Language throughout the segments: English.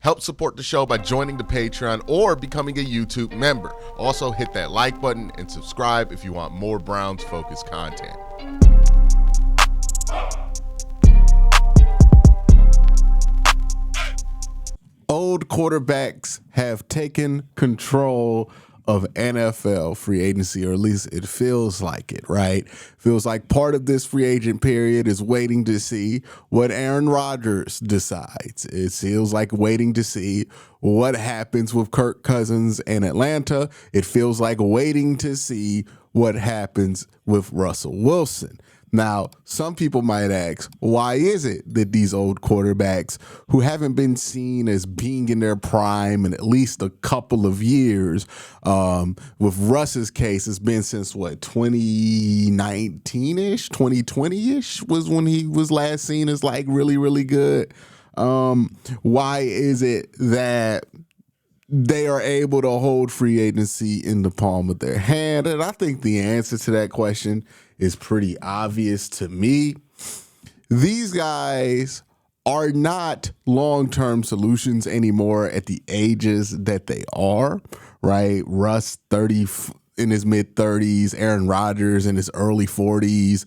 Help support the show by joining the Patreon or becoming a YouTube member. Also, hit that like button and subscribe if you want more Browns-focused content. Old quarterbacks have taken control of NFL free agency, or at least it feels like it, right? Feels like part of this free agent period is waiting to see what Aaron Rodgers decides. It feels like waiting to see what happens with Kirk Cousins in Atlanta. It feels like waiting to see what happens with Russell Wilson. Now, some people might ask, why is it that these old quarterbacks who haven't been seen as being in their prime in at least a couple of years, with Russ's case, it's been since what, 2019-ish, 2020-ish was when he was last seen as like really, really good. Why is it that they are able to hold free agency in the palm of their hand? And I think the answer to that question is pretty obvious to me. These guys are not long-term solutions anymore at the ages that they are, right? Russ, 30 in his mid-30s, Aaron Rodgers in his early 40s,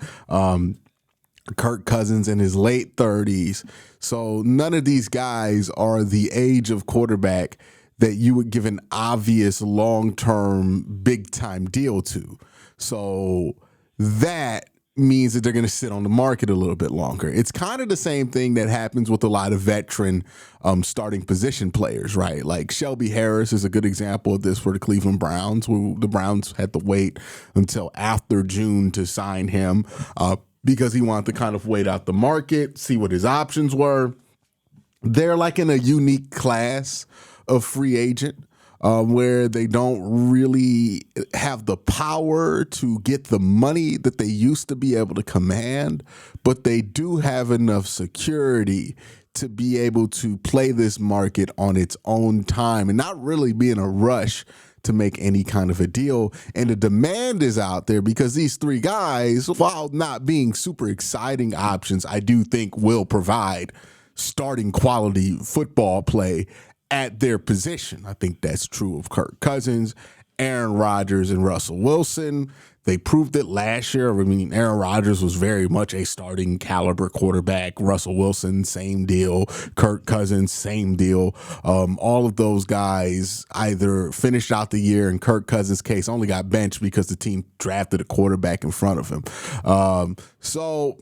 Kirk Cousins in his late 30s. So none of these guys are the age of quarterback that you would give an obvious long-term big-time deal to. So that means that they're going to sit on the market a little bit longer. It's kind of the same thing that happens with a lot of veteran starting position players, right? Like Shelby Harris is a good example of this for the Cleveland Browns, who the Browns had to wait until after June to sign him because he wanted to kind of wait out the market, see what his options were. They're like in a unique class of free agent where they don't really have the power to get the money that they used to be able to command, but they do have enough security to be able to play this market on its own time and not really be in a rush to make any kind of a deal. And the demand is out there because these three guys, while not being super exciting options, I do think will provide starting quality football play at their position. I think that's true of Kirk Cousins, Aaron Rodgers, and Russell Wilson. They proved it last year. I mean, Aaron Rodgers was very much a starting caliber quarterback. Russell Wilson, same deal. Kirk Cousins, same deal. All of those guys either finished out the year, in Kirk Cousins' case, only got benched because the team drafted a quarterback in front of him. So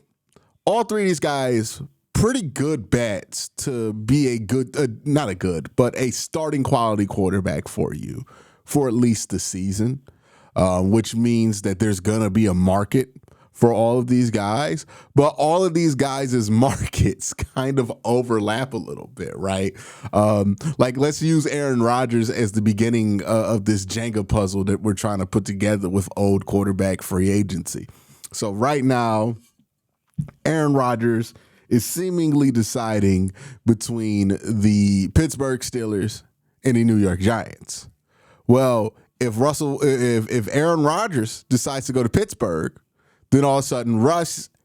all three of these guys, pretty good bets to be a good, not a good, but a starting quality quarterback for you for at least the season, which means that there's going to be a market for all of these guys. But all of these guys' markets kind of overlap a little bit, right? Like, let's use Aaron Rodgers as the beginning of this Jenga puzzle that we're trying to put together with old quarterback free agency. So right now, Aaron Rodgers is seemingly deciding between the Pittsburgh Steelers and the New York Giants. Well, if Aaron Rodgers decides to go to Pittsburgh, then all of a sudden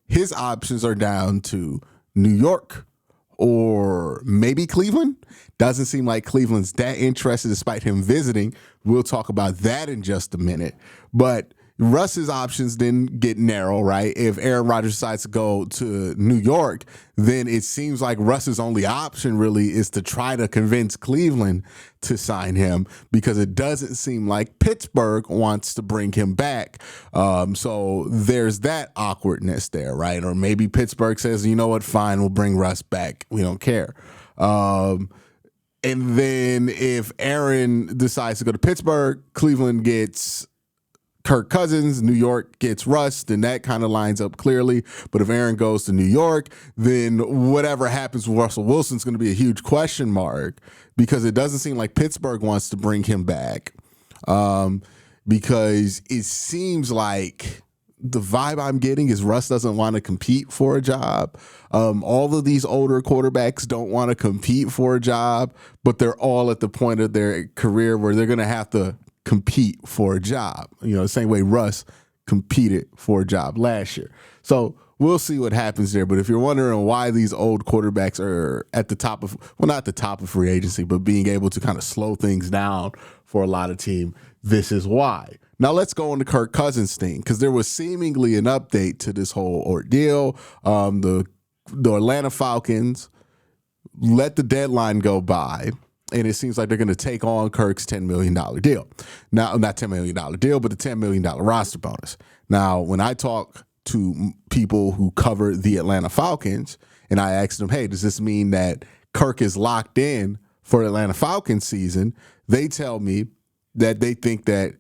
his options are down to New York or maybe Cleveland. Doesn't seem like Cleveland's that interested despite him visiting. We'll talk about that in just a minute. But Russ's options then get narrow, right? If Aaron Rodgers decides to go to New York, then it seems like Russ's only option really is to try to convince Cleveland to sign him because it doesn't seem like Pittsburgh wants to bring him back. So there's that awkwardness there, right? Or maybe Pittsburgh says, you know what, fine, we'll bring Russ back. We don't care. And then if Aaron decides to go to Pittsburgh, Cleveland gets Kirk Cousins, New York gets Russ, then that kind of lines up clearly. But if Aaron goes to New York, then whatever happens with Russell Wilson is going to be a huge question mark because it doesn't seem like Pittsburgh wants to bring him back because it seems like the vibe I'm getting is Russ doesn't want to compete for a job. All of these older quarterbacks don't want to compete for a job, but they're all at the point of their career where they're going to have to compete for a job, the same way Russ competed for a job last year. So we'll see what happens there. But if you're wondering why these old quarterbacks are at the top of, well, not the top of free agency, but being able to kind of slow things down for a lot of teams, this is why. Now let's go on to Kirk Cousins thing, because there was seemingly an update to this whole ordeal. The Atlanta Falcons let the deadline go by, and it seems like they're going to take on Kirk's $10 million deal. Now, not $10 million deal, but the $10 million roster bonus. Now, when I talk to people who cover the Atlanta Falcons, and I asked them, hey, does this mean that Kirk is locked in for the Atlanta Falcons season? They tell me that they think that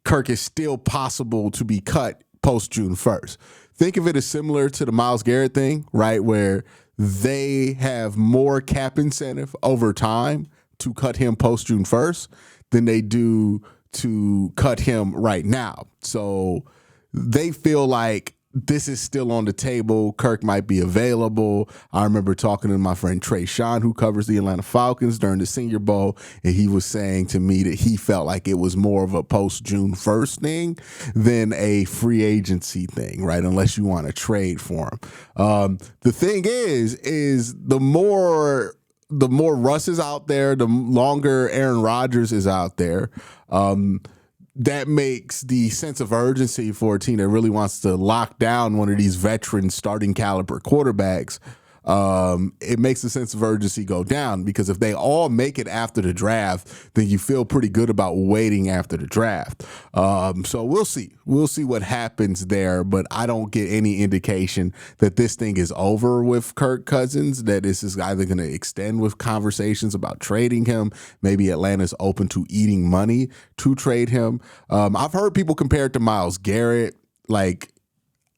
Kirk is still possible to be cut post June 1st. Think of it as similar to the Myles Garrett thing, right? Where they have more cap incentive over time to cut him post June 1st than they do to cut him right now. So they feel like this is still on the table. Kirk might be available. I remember talking to my friend Trey Sean, who covers the Atlanta Falcons during the Senior Bowl, and he was saying to me that he felt like it was more of a post-June 1st thing than a free agency thing, right? Unless you want to trade for him. The thing is the more Russ is out there, the longer Aaron Rodgers is out there, that makes the sense of urgency for a team that really wants to lock down one of these veteran starting caliber quarterbacks. It makes the sense of urgency go down, because if they all make it after the draft, then you feel pretty good about waiting after the draft. So we'll see. We'll see what happens there, but I don't get any indication that this thing is over with Kirk Cousins, that this is either going to extend with conversations about trading him. Maybe Atlanta's open to eating money to trade him. I've heard people compare it to Myles Garrett, like,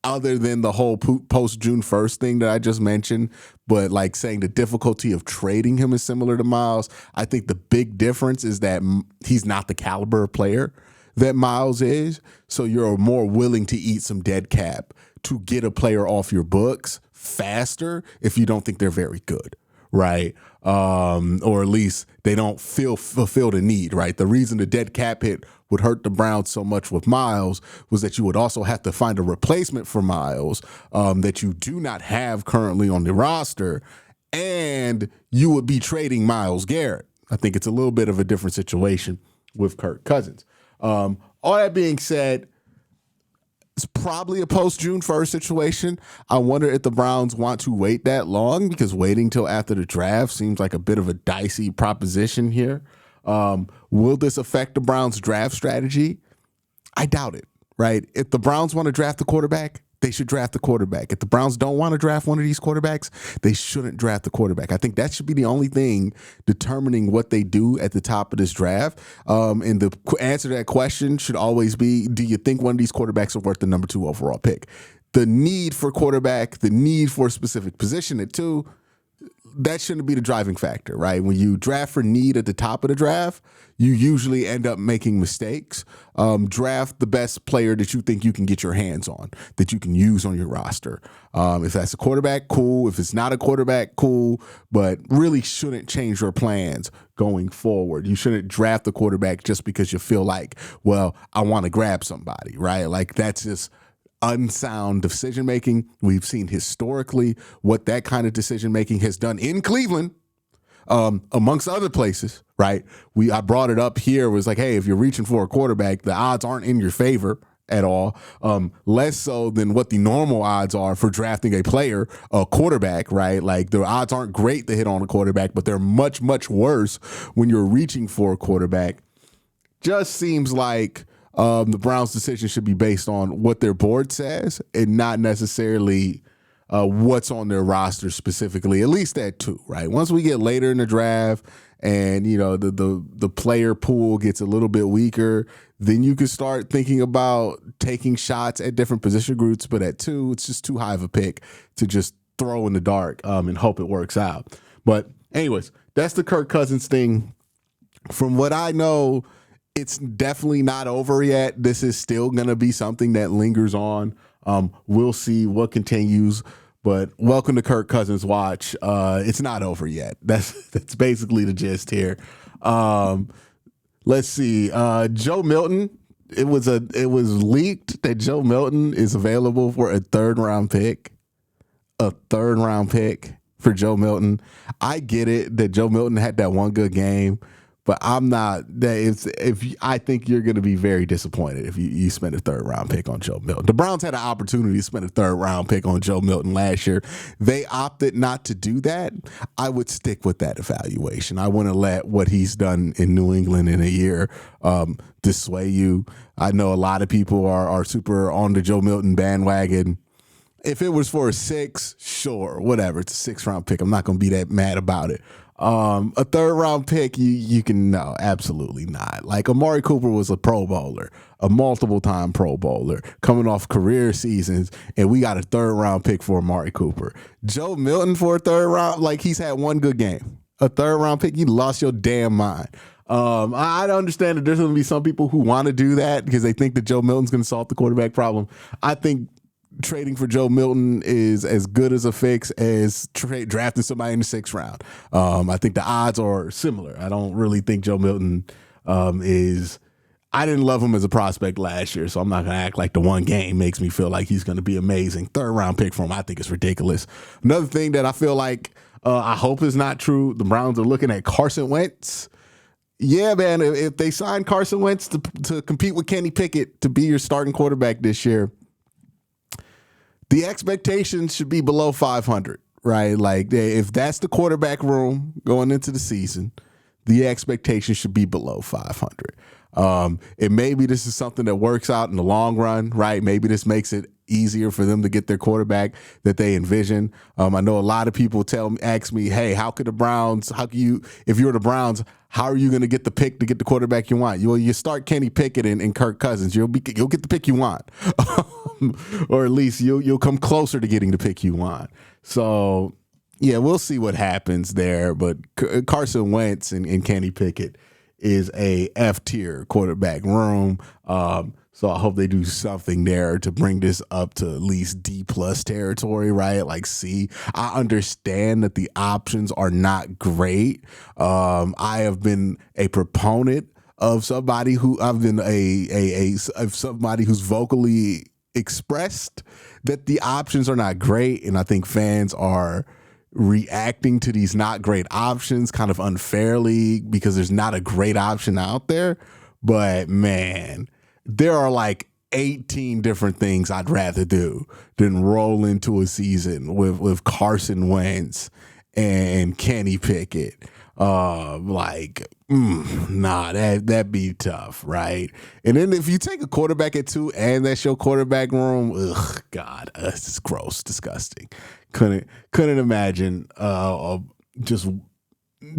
other than the whole post-June 1st thing that I just mentioned, but like saying the difficulty of trading him is similar to Myles. I think the big difference is that he's not the caliber of player that Myles is, so you're more willing to eat some dead cap to get a player off your books faster if you don't think they're very good, right? Or at least they don't fulfill the need, right? The reason the dead cap hit would hurt the Browns so much with Myles was that you would also have to find a replacement for Myles that you do not have currently on the roster, and you would be trading Myles Garrett. I think it's a little bit of a different situation with Kirk Cousins. All that being said, it's probably a post-June 1st situation. I wonder if the Browns want to wait that long, because waiting till after the draft seems like a bit of a dicey proposition here. Will this affect the Browns' draft strategy? I doubt it, right? If the Browns want to draft a quarterback, they should draft the quarterback. If the Browns don't want to draft one of these quarterbacks, they shouldn't draft the quarterback. I think that should be the only thing determining what they do at the top of this draft. And the answer to that question should always be, do you think one of these quarterbacks are worth the number 2 overall pick? The need for quarterback, the need for a specific position at 2, that shouldn't be the driving factor, right? When you draft for need at the top of the draft, you usually end up making mistakes. Draft the best player that you think you can get your hands on, that you can use on your roster. If that's a quarterback, cool. If it's not a quarterback, cool. But really shouldn't change your plans going forward. You shouldn't draft the quarterback just because you feel like, well, I want to grab somebody, right? Like, that's just unsound decision making. We've seen historically what that kind of decision making has done in Cleveland, amongst other places, right? I brought it up here, was like, hey, if you're reaching for a quarterback, the odds aren't in your favor at all, less so than what the normal odds are for drafting a player, a quarterback, right? Like, the odds aren't great to hit on a quarterback, but they're much, much worse when you're reaching for a quarterback. Just seems like the Browns' decision should be based on what their board says and not necessarily what's on their roster specifically, at least at 2, right? Once we get later in the draft and, you know, the player pool gets a little bit weaker, then you can start thinking about taking shots at different position groups. But at 2, it's just too high of a pick to just throw in the dark and hope it works out. But anyways, that's the Kirk Cousins thing. From what I know, it's definitely not over yet. This is still going to be something that lingers on. We'll see what continues. But welcome to Kirk Cousins Watch. It's not over yet. That's basically the gist here. Let's see. Joe Milton. It was leaked that Joe Milton is available for a 3rd round pick a third round pick for Joe Milton. I get it that Joe Milton had that one good game, but I'm not that if I think you're going to be very disappointed if you spend a third round pick on Joe Milton. The Browns had an opportunity to spend a third round pick on Joe Milton last year. They opted not to do that. I would stick with that evaluation. I wouldn't let what he's done in New England in a year dissuade you. I know a lot of people are super on the Joe Milton bandwagon. If it was for a 6, sure, whatever. It's a 6th round pick. I'm not going to be that mad about it. A third round pick, you can, no, absolutely not. Like Amari Cooper was a Pro Bowler, a multiple time Pro Bowler, coming off career seasons, and we got a third round pick for Amari Cooper. Joe Milton for a third round, like he's had one good game. A third round pick, you lost your damn mind. I understand that there's going to be some people who want to do that because they think that Joe Milton's going to solve the quarterback problem. I think trading for Joe Milton is as good as a fix as drafting somebody in the 6th round. I think the odds are similar. I don't really think Joe Milton is. I didn't love him as a prospect last year, so I'm not going to act like the one game makes me feel like he's going to be amazing. Third round pick for him, I think it's ridiculous. Another thing that I feel like I hope is not true, the Browns are looking at Carson Wentz. Yeah, man, if they sign Carson Wentz to compete with Kenny Pickett to be your starting quarterback this year, the expectations should be below 500, right? Like if that's the quarterback room going into the season, the expectation should be below 500. And maybe this is something that works out in the long run, right? Maybe this makes it easier for them to get their quarterback that they envision. I know a lot of people ask me, hey, if you're the Browns, how are you going to get the pick to get the quarterback you want? You start Kenny Pickett and Kirk Cousins. You'll get the pick you want, or at least you'll come closer to getting the pick you want. So yeah, we'll see what happens there. But Carson Wentz and Kenny Pickett is a F-tier quarterback room. So I hope they do something there to bring this up to at least D+ territory, right? Like C. I understand that the options are not great. I have been a proponent of somebody I've been of somebody who's vocally expressed that the options are not great, and I think fans are reacting to these not great options kind of unfairly because there's not a great option out there. But man, there are like 18 different things I'd rather do than roll into a season with Carson Wentz and Kenny Pickett. That'd be tough, right? And then if you take a quarterback at 2 and that's your quarterback room, God, it's gross, disgusting. Couldn't imagine just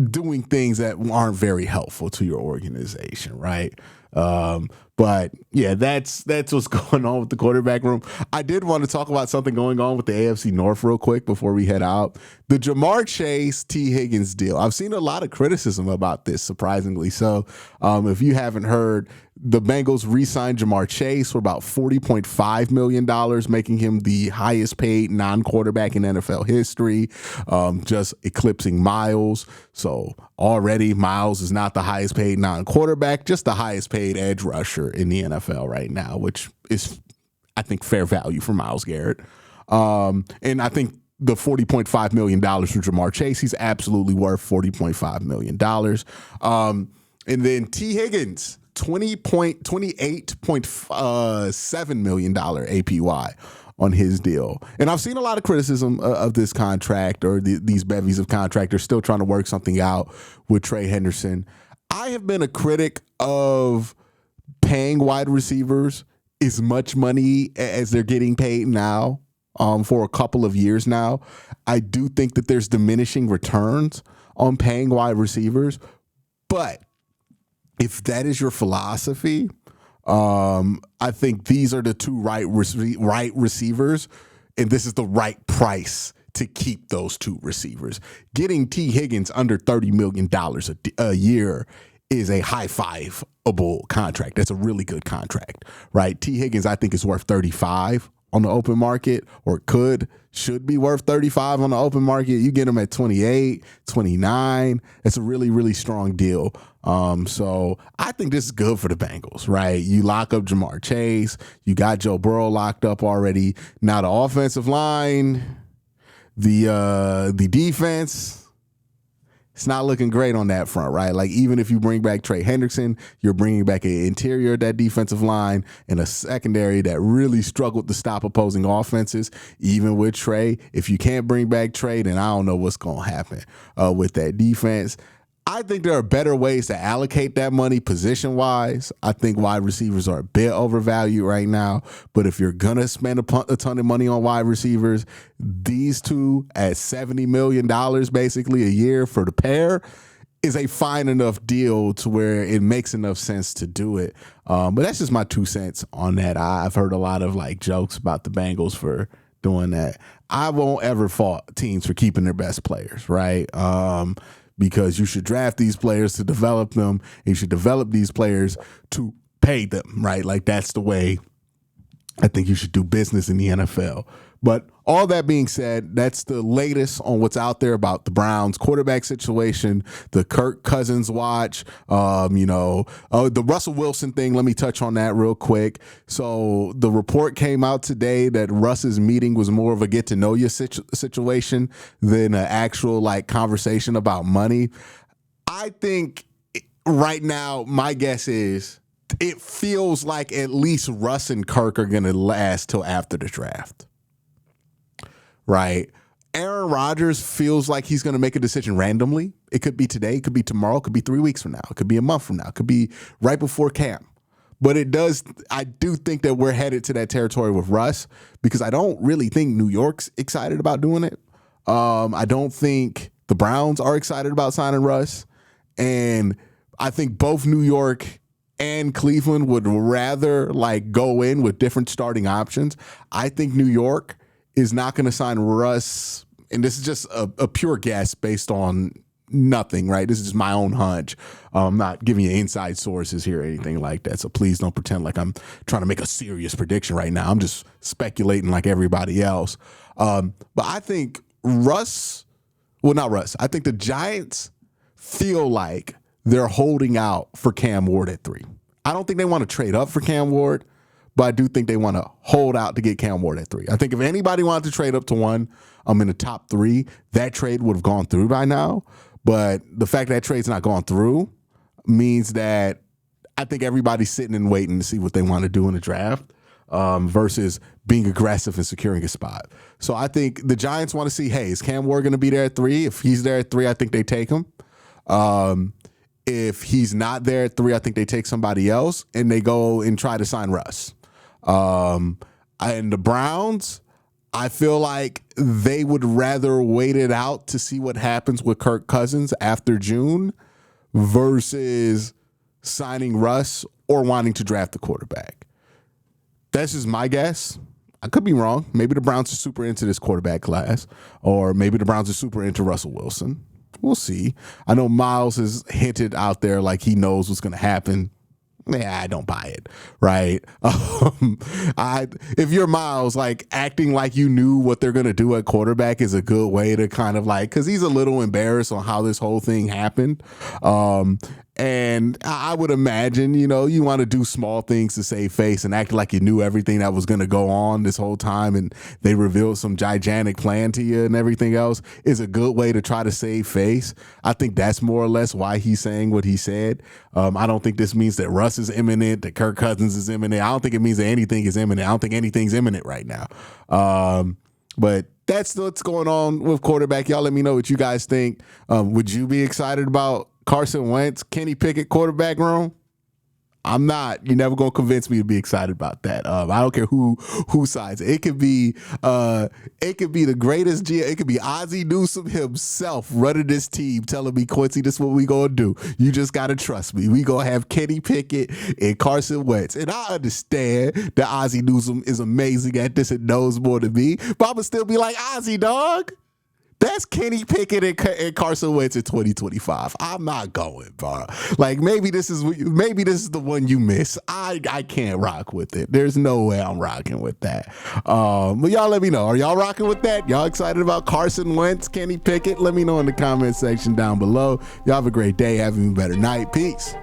doing things that aren't very helpful to your organization, right? But yeah, that's what's going on with the quarterback room. I did want to talk about something going on with the AFC North real quick before we head out. The Jamar Chase, T. Higgins deal. I've seen a lot of criticism about this, surprisingly. So if you haven't heard, the Bengals re-signed Jamar Chase for about $40.5 million, making him the highest paid non-quarterback in NFL history, just eclipsing Miles. So already Miles is not the highest paid non-quarterback, just the highest paid edge rusher in the NFL right now, which is, I think, fair value for Myles Garrett. And I think the $40.5 million for Jamar Chase, he's absolutely worth $40.5 million. And then T. Higgins, $28.7 million APY on his deal. And I've seen a lot of criticism of this contract, or these bevies of contract. They're still trying to work something out with Trey Henderson. I have been a critic of paying wide receivers as much money as they're getting paid now for a couple of years now. I do think that there's diminishing returns on paying wide receivers, but if that is your philosophy, I think these are the two right receivers, and this is the right price to keep those two receivers. Getting T. Higgins under $30 million a year is a high-fiveable contract. That's a really good contract, right? T. Higgins, I think, is worth 35 on the open market, or should be worth 35 on the open market. You get him at 28, 29. It's a really, really strong deal. So I think this is good for the Bengals, right? You lock up Jamar Chase. You got Joe Burrow locked up already. Now the offensive line, The defense, it's not looking great on that front, right? Like, even if you bring back Trey Hendrickson, you're bringing back an interior of that defensive line and a secondary that really struggled to stop opposing offenses. Even with Trey, if you can't bring back Trey, then I don't know what's going to happen with that defense. I think there are better ways to allocate that money position-wise. I think wide receivers are a bit overvalued right now. But if you're going to spend a ton of money on wide receivers, these two at $70 million basically a year for the pair is a fine enough deal to where it makes enough sense to do it. But that's just my 2 cents on that. I've heard a lot of jokes about the Bengals for doing that. I won't ever fault teams for keeping their best players, right? Because you should draft these players to develop them. And you should develop these players to pay them, right? Like, that's the way I think you should do business in the NFL. But all that being said, that's the latest on what's out there about the Browns quarterback situation, the Kirk Cousins watch, the Russell Wilson thing. Let me touch on that real quick. So the report came out today that Russ's meeting was more of a get to know you situation than an actual conversation about money. I think right now, my guess is it feels like at least Russ and Kirk are going to last till after the draft. Right. Aaron Rodgers feels like he's going to make a decision randomly. It could be today, it could be tomorrow, it could be 3 weeks from now, it could be a month from now, it could be right before camp. But I do think that we're headed to that territory with Russ, because I don't really think New York's excited about doing it. I don't think the Browns are excited about signing Russ. And I think both New York and Cleveland would rather go in with different starting options. I think New York is not going to sign Russ, and this is just a pure guess based on nothing, right? This is just my own hunch. I'm not giving you inside sources here or anything like that, so please don't pretend like I'm trying to make a serious prediction right now. I'm just speculating like everybody else. But I think I think the Giants feel like they're holding out for Cam Ward at 3. I don't think they want to trade up for Cam Ward, but I do think they want to hold out to get Cam Ward at 3. I think if anybody wanted to trade up to 1, in the top 3, that trade would have gone through by now. But the fact that trade's not gone through means that I think everybody's sitting and waiting to see what they want to do in the draft versus being aggressive and securing a spot. So I think the Giants want to see, hey, is Cam Ward going to be there at 3? If he's there at 3, I think they take him. If he's not there at 3, I think they take somebody else and they go and try to sign Russ. And the Browns, I feel like they would rather wait it out to see what happens with Kirk Cousins after June versus signing Russ or wanting to draft the quarterback. That's just my guess. I could be wrong. Maybe the Browns are super into this quarterback class, or maybe the Browns are super into Russell Wilson. We'll see. I know Miles has hinted out there like he knows what's going to happen. Yeah, I don't buy it, right? If you're Miles, acting like you knew what they're going to do at quarterback is a good way to kind of because he's a little embarrassed on how this whole thing happened. And I would imagine, you want to do small things to save face and act like you knew everything that was going to go on this whole time and they revealed some gigantic plan to you and everything else is a good way to try to save face. I think that's more or less why he's saying what he said. I don't think this means that Russ is imminent, that Kirk Cousins is imminent. I don't think it means that anything is imminent. I don't think anything's imminent right now. But that's what's going on with quarterback. Y'all let me know what you guys think. Would you be excited about Carson Wentz, Kenny Pickett quarterback room? I'm not. You're never gonna convince me to be excited about that. I don't care who sides. It could be the greatest GM. It could be Ozzie Newsome himself running this team, telling me, Quincy, this is what we gonna do. You just gotta trust me. We gonna have Kenny Pickett and Carson Wentz. And I understand that Ozzie Newsome is amazing at this and knows more than me, but I'm gonna still be like, Ozzie, dog. That's Kenny Pickett and Carson Wentz in 2025. I'm not going, bro. Maybe this is the one you miss. I can't rock with it. There's no way I'm rocking with that. But y'all let me know. Are y'all rocking with that? Y'all excited about Carson Wentz, Kenny Pickett? Let me know in the comment section down below. Y'all have a great day. Have an even better night. Peace.